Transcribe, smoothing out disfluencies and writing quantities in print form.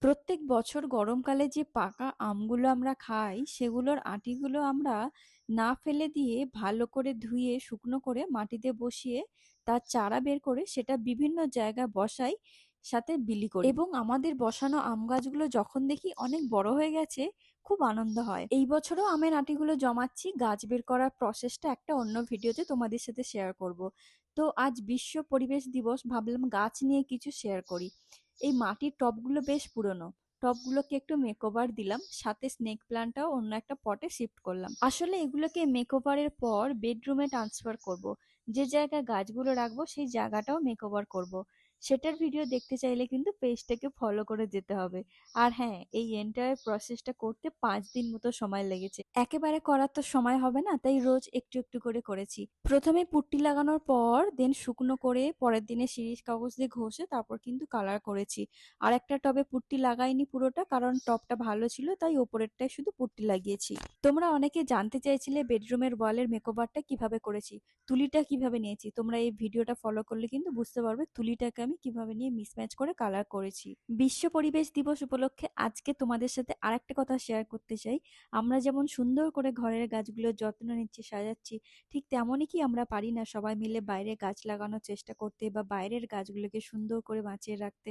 প্রত্যেক বছর গরমকালে যে পাকা আমগুলো আমরা খাই সেগুলোর আটিগুলো আমরা না ফেলে দিয়ে ভালো করে ধুয়ে শুকনো করে মাটিতে বসিয়ে তার চারা বের করে সেটা বিভিন্ন জায়গায় বসাই, সাথে বিলি করি। এবং আমাদের বসানো আম গাছগুলো যখন দেখি অনেক বড় হয়ে গেছে, খুব আনন্দ হয়। এই বছরও আমের আটিগুলো জমাচ্ছি, গাছ বের করার প্রসেসটা একটা অন্য ভিডিওতে তোমাদের সাথে শেয়ার করব। তো আজ বিশ্ব পরিবেশ দিবস, ভাবলাম গাছ নিয়ে কিছু শেয়ার করি। এই মাটির টবগুলো বেশ পুরনো, টবগুলোকে একটু মেকওভার দিলাম, সাথে স্নেক প্ল্যান্টটাও অন্য একটা পটে শিফট করলাম। আসলে এগুলোকে মেকওভারের পর বেডরুমে ট্রান্সফার করব। যে জায়গায় গাছগুলো রাখবো সেই জায়গাটাও মেকওভার করব। সেটার ভিডিও দেখতে চাইলে কিন্তু পেজটাকে ফলো করে যেতে হবে। আর হ্যাঁ, এই এন্টায়ার প্রসেসটা করতে 5 দিন মতো সময় লেগেছে। একেবারে করার তো সময় হবে না, তাই রোজ একটু একটু করে করেছি। প্রথমে পুট্টি লাগানোর পর দেন শুকনো করে পরের দিনে শিরিষ কাগজ দিয়ে ঘষে তারপর কিন্তু কালার করেছি। আর একটা টবে পুট্টি লাগাইনি পুরোটা, কারণ টবটা ভালো ছিল তাই ওপরেরটায় শুধু পুট্টি লাগিয়েছি। তোমরা অনেকে জানতে চাইছিলে বেডরুমের ওয়ালের মেকওভারটা কিভাবে করেছি, তুলিটা কিভাবে নিয়েছি। তোমরা এই ভিডিওটা ফলো করলে কিন্তু বুঝতে পারবে তুলিটাকে আমি কিভাবে নিয়ে মিসম্যাচ করে কালার করেছি। বিশ্ব পরিবেশ দিবস উপলক্ষে আজকে তোমাদের সাথে আরেকটা কথা শেয়ার করতে চাই। আমরা যেমন সুন্দর করে ঘরের গাছগুলোর যত্ন নিচ্ছি, সাজাচ্ছি, ঠিক তেমনই কি আমরা পারি না সবাই মিলে বাইরে গাছ লাগানোর চেষ্টা করতে বা বাইরের গাছগুলোকে সুন্দর করে বাঁচিয়ে রাখতে?